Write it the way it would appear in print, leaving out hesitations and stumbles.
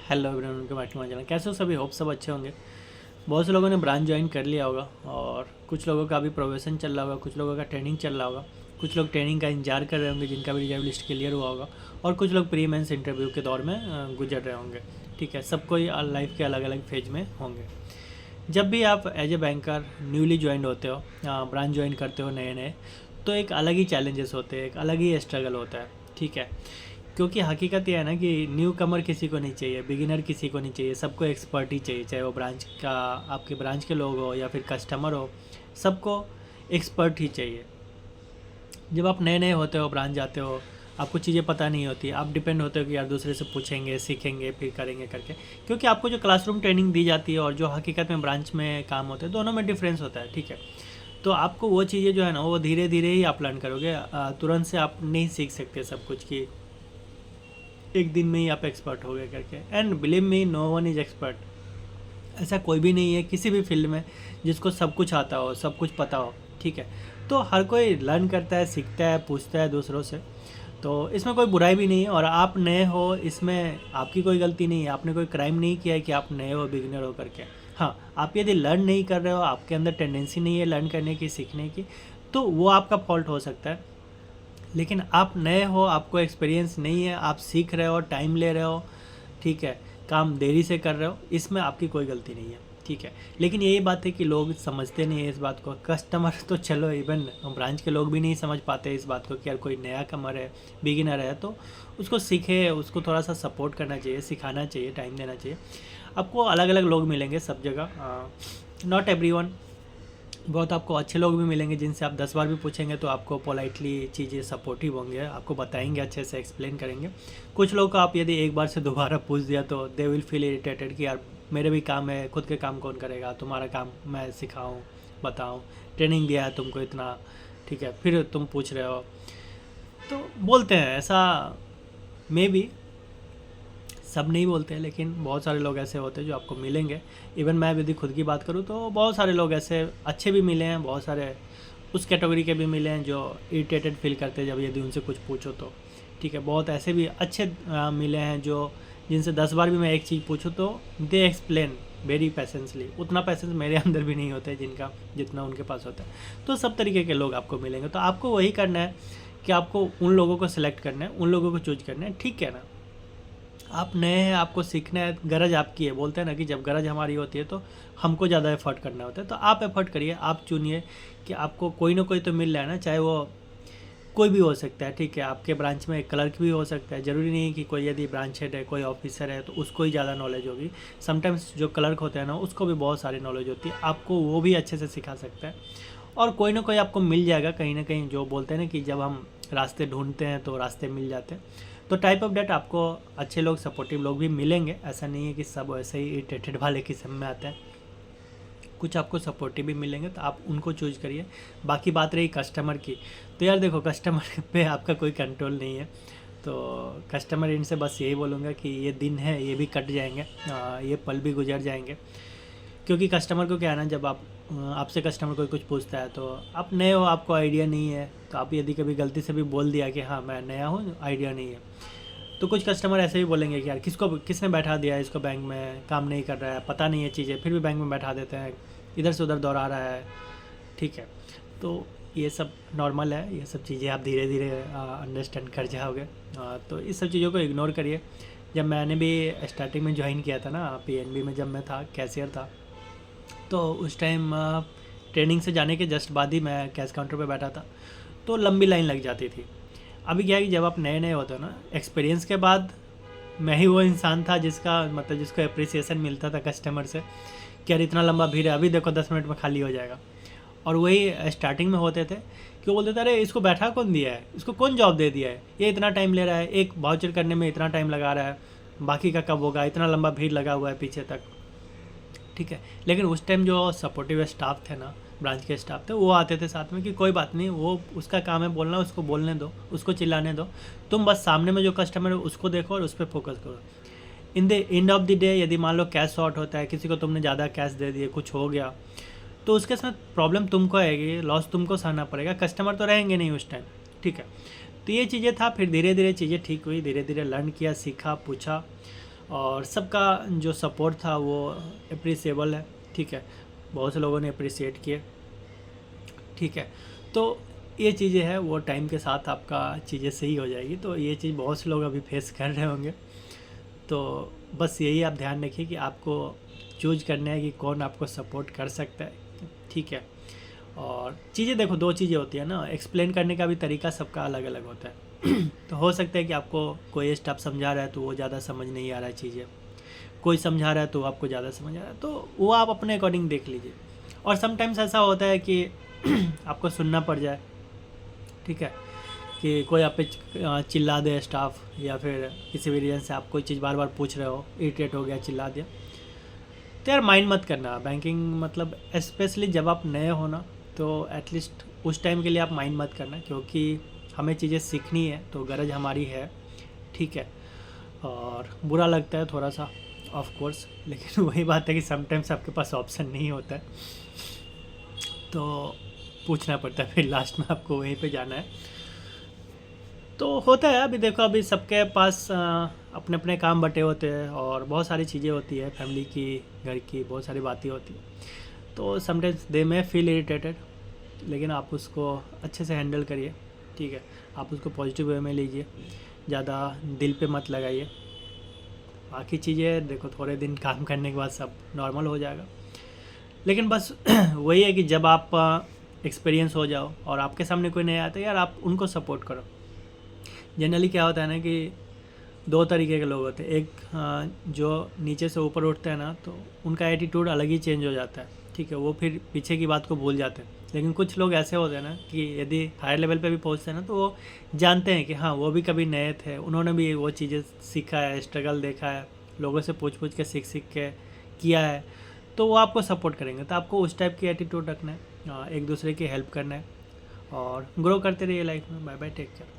Hello everyone, welcome back to my channel. कैसे हो सभी? होप सब अच्छे होंगे। बहुत से लोगों ने ब्रांच ज्वाइन कर लिया होगा और कुछ लोगों का अभी प्रोवेशन चल रहा होगा, कुछ लोगों का ट्रेनिंग चल रहा होगा, कुछ लोग ट्रेनिंग का इंतजार कर रहे होंगे जिनका भी रिजर्व लिस्ट क्लियर हुआ होगा, और कुछ लोग प्री मेंस इंटरव्यू के दौर में गुजर रहे होंगे। ठीक है, सबको लाइफ के अलग अलग फेज में होंगे। जब भी आप as a banker newly join होते हो, ब्रांच ज्वाइन करते हो नए नए, तो एक अलग ही चैलेंजेस होते हैं, एक अलग ही स्ट्रगल होता है। ठीक है, क्योंकि हकीकत यह है ना कि न्यू कमर किसी को नहीं चाहिए, बिगिनर किसी को नहीं चाहिए, सबको एक्सपर्ट ही चाहिए। चाहे वो ब्रांच का, आपके ब्रांच के लोग हो या फिर कस्टमर हो, सबको एक्सपर्ट ही चाहिए। जब आप नए नए होते हो, ब्रांच जाते हो, आपको चीज़ें पता नहीं होती, आप डिपेंड होते हो कि यार दूसरे से पूछेंगे, सीखेंगे, फिर करेंगे करके। क्योंकि आपको जो क्लासरूम ट्रेनिंग दी जाती है और जो हकीकत में ब्रांच में काम होते हैं, दोनों में डिफरेंस होता है। ठीक है, तो आपको वो चीज़ें जो है ना, वो धीरे धीरे ही आप लर्न करोगे। तुरंत से आप नहीं सीख सकते सब कुछ कि एक दिन में ही आप एक्सपर्ट हो गए करके। And believe me, no one is expert. ऐसा कोई भी नहीं है किसी भी फील्ड में जिसको सब कुछ आता हो, सब कुछ पता हो। ठीक है, तो हर कोई लर्न करता है, सीखता है, पूछता है दूसरों से। तो इसमें कोई बुराई भी नहीं है, और आप नए हो इसमें आपकी कोई गलती नहीं है। आपने कोई क्राइम नहीं किया है कि आप नए हो, बिगिनर हो करके। हाँ, आप यदि लर्न नहीं कर रहे हो, आपके अंदर टेंडेंसी नहीं है लर्न करने की, सीखने की, तो वो आपका फॉल्ट हो सकता है। लेकिन आप नए हो, आपको एक्सपीरियंस नहीं है, आप सीख रहे हो, टाइम ले रहे हो, ठीक है, काम देरी से कर रहे हो, इसमें आपकी कोई गलती नहीं है। ठीक है, लेकिन यही बात है कि लोग समझते नहीं है इस बात को। कस्टमर तो चलो, इवन ब्रांच के लोग भी नहीं समझ पाते इस बात को कि यार कोई नया कमर है, बिगिनर है, तो उसको सीखे, उसको थोड़ा सा सपोर्ट करना चाहिए, सिखाना चाहिए, टाइम देना चाहिए। आपको अलग अलग लोग मिलेंगे सब जगह, नॉट एवरीवन। बहुत आपको अच्छे लोग भी मिलेंगे जिनसे आप 10 बार भी पूछेंगे तो आपको पोलाइटली चीज़ें सपोर्टिव होंगे, आपको बताएंगे, अच्छे से एक्सप्लेन करेंगे। कुछ लोग को आप यदि एक बार से दोबारा पूछ दिया तो दे विल फील इरिटेटेड कि यार मेरे भी काम है, खुद के काम कौन करेगा, तुम्हारा काम मैं सिखाऊं, बताऊं, ट्रेनिंग दिया है तुमको इतना, ठीक है, फिर तुम पूछ रहे हो। तो बोलते हैं ऐसा, मे बी सब नहीं बोलते हैं, लेकिन बहुत सारे लोग ऐसे होते हैं जो आपको मिलेंगे। इवन मैं यदि खुद की बात करूँ तो बहुत सारे लोग ऐसे अच्छे भी मिले हैं, बहुत सारे उस कैटेगरी के भी मिले हैं जो इरिटेटेड फील करते हैं जब यदि उनसे कुछ पूछो तो। ठीक है, बहुत ऐसे भी अच्छे मिले हैं जो जिनसे 10 बार भी मैं एक चीज़ पूछूँ तो दे एक्सप्लेन वेरी पैसेंसली। उतना पैसेंस मेरे अंदर भी नहीं होता है जिनका, जितना उनके पास होता है। तो सब तरीके के लोग आपको मिलेंगे, तो आपको वही करना है कि आपको उन लोगों को सिलेक्ट करना है, उन लोगों को चूज करना है। ठीक है ना, आप नए हैं, आपको सीखना है, गरज आपकी है। बोलते हैं ना कि जब गरज हमारी होती है तो हमको ज़्यादा एफर्ट करना होता है। तो आप एफर्ट करिए, आप चुनिए कि आपको कोई ना कोई तो मिल रहा है ना, चाहे वो कोई भी हो सकता है। ठीक है, आपके ब्रांच में एक क्लर्क भी हो सकता है, ज़रूरी नहीं है कि कोई यदि ब्रांच हेड है, कोई ऑफिसर है तो उसको ही ज़्यादा नॉलेज होगी। समटाइम्स जो क्लर्क होते हैं ना, उसको भी बहुत सारी नॉलेज होती है, आपको वो भी अच्छे से सिखा सकता है। और कोई ना कोई आपको मिल जाएगा कहीं ना कहीं। जो बोलते हैं ना कि जब हम रास्ते ढूंढते हैं तो रास्ते मिल जाते हैं। तो टाइप ऑफ डेट आपको अच्छे लोग, सपोर्टिव लोग भी मिलेंगे। ऐसा नहीं है कि सब ऐसे ही इरिटेटेड वाले किस्म में आते हैं, कुछ आपको सपोर्टिव भी मिलेंगे, तो आप उनको चूज करिए। बाकी बात रही कस्टमर की, तो यार देखो, कस्टमर पे आपका कोई कंट्रोल नहीं है। तो कस्टमर इनसे बस यही बोलूँगा कि ये दिन है, ये भी कट जाएंगे, ये पल भी गुजर जाएंगे। क्योंकि कस्टमर को क्या है ना, जब आपसे कस्टमर कोई कुछ पूछता है तो आप नए हो, आपको आइडिया नहीं है, तो आप यदि कभी गलती से भी बोल दिया कि हाँ मैं नया हूँ, आइडिया नहीं है, तो कुछ कस्टमर ऐसे भी बोलेंगे कि यार किसने बैठा दिया है इसको, बैंक में काम नहीं कर रहा है, पता नहीं है चीज़ें, फिर भी बैंक में बैठा देते हैं, इधर से उधर दौड़ा रहा है। ठीक है, तो ये सब नॉर्मल है, ये सब चीज़ें आप धीरे धीरे अंडरस्टैंड कर जाओगे। तो इस सब चीज़ों को इग्नोर करिए। जब मैंने भी स्टार्टिंग में ज्वाइन किया था ना, पीएनबी में, जब मैं था कैशियर था, तो उस टाइम ट्रेनिंग से जाने के जस्ट बाद ही मैं कैश काउंटर पे बैठा था, तो लंबी लाइन लग जाती थी। अभी क्या है कि जब आप नए नए होते हो ना, एक्सपीरियंस के बाद मैं ही वो इंसान था जिसका मतलब जिसको अप्रिसिएशन मिलता था कस्टमर से कि यार इतना लंबा भीड़ है, अभी देखो 10 मिनट में खाली हो जाएगा। और वही स्टार्टिंग में होते थे कि वो बोलते थे अरे इसको बैठा कौन दिया है, इसको कौन जॉब दे दिया है, ये इतना टाइम ले रहा है, एक वाउचर करने में इतना टाइम लगा रहा है, बाकी का कब होगा, इतना लंबा भीड़ लगा हुआ है पीछे तक। ठीक है, लेकिन उस टाइम जो सपोर्टिव स्टाफ थे ना, ब्रांच के स्टाफ थे, वो आते थे साथ में कि कोई बात नहीं, वो उसका काम है बोलना, उसको बोलने दो, उसको चिल्लाने दो, तुम बस सामने में जो कस्टमर है उसको देखो और उस पर फोकस करो। In the end of the day यदि मान लो कैश शॉर्ट होता है, किसी को तुमने ज़्यादा कैश दे दिए, कुछ हो गया, तो उसके साथ प्रॉब्लम तुमको आएगी, लॉस तुमको सहना पड़ेगा, कस्टमर तो रहेंगे नहीं उस टाइम। ठीक है, तो ये चीज़ें था। फिर धीरे धीरे चीज़ें ठीक हुई, धीरे धीरे लर्न किया, सीखा, पूछा, और सबका जो सपोर्ट था वो अप्रिसिएबल है, ठीक है, बहुत से लोगों ने अप्रिसिएट किए, ठीक है। तो ये चीज़ें हैं, वो टाइम के साथ आपका चीज़ें सही हो जाएगी। तो ये चीज़ बहुत से लोग अभी फेस कर रहे होंगे। तो बस यही आप ध्यान रखिए कि आपको चूज करना है कि कौन आपको सपोर्ट कर सकता है, ठीक है। और चीज़ें देखो, दो चीज़ें होती है ना, एक्सप्लेन करने का भी तरीका सबका अलग अलग होता है। तो हो सकता है कि आपको कोई स्टाफ समझा रहा है तो वो ज़्यादा समझ नहीं आ रहा है चीज़ें, कोई समझा रहा है तो आपको ज़्यादा समझ आ रहा है, तो वो आप अपने अकॉर्डिंग देख लीजिए। और समटाइम्स ऐसा होता है कि आपको सुनना पड़ जाए, ठीक है, कि कोई आप पे चिल्ला दे स्टाफ, या फिर किसी भी रीज़न से आप कोई चीज़ बार बार पूछ रहे हो, इरिटेट हो गया, चिल्ला दिया, तो यार माइंड मत करना। बैंकिंग मतलब स्पेशली जब आप नए हो ना, तो एटलीस्ट उस टाइम के लिए आप माइंड मत करना, क्योंकि हमें चीज़ें सीखनी है तो गरज हमारी है, ठीक है। और बुरा लगता है थोड़ा सा, ऑफ कोर्स, लेकिन वही बात है कि समटाइम्स आपके पास ऑप्शन नहीं होता है, तो पूछना पड़ता है, फिर लास्ट में आपको वहीं पे जाना है। तो होता है, अभी देखो, अभी सबके पास अपने अपने काम बटे होते हैं और बहुत सारी चीज़ें होती है, फैमिली की, घर की, बहुत सारी बातें होती हैं। तो समटाइम्स दे में फील इरिटेटेड, लेकिन आप उसको अच्छे से हैंडल करिए, ठीक है। आप उसको पॉजिटिव वे में लीजिए, ज़्यादा दिल पे मत लगाइए। बाकी चीज़ें देखो, थोड़े दिन काम करने के बाद सब नॉर्मल हो जाएगा। लेकिन बस वही है कि जब आप एक्सपीरियंस हो जाओ और आपके सामने कोई नया आता है, यार आप उनको सपोर्ट करो। जनरली क्या होता है ना कि दो तरीके के लोग होते हैं, एक जो नीचे से ऊपर उठते हैं ना, तो उनका एटीट्यूड अलग ही चेंज हो जाता है, ठीक है, वो फिर पीछे की बात को भूल जाते हैं। लेकिन कुछ लोग ऐसे होते हैं ना कि यदि हायर लेवल पे भी पहुंचते हैं ना, तो वो जानते हैं कि हाँ, वो भी कभी नए थे, उन्होंने भी वो चीज़ें सीखा है, स्ट्रगल देखा है, लोगों से पूछ पूछ के सीख सीख के किया है, तो वो आपको सपोर्ट करेंगे। तो आपको उस टाइप की एटीट्यूड रखना है, एक दूसरे की हेल्प करना है, और ग्रो करते रहिए लाइफ में। Bye bye, take care.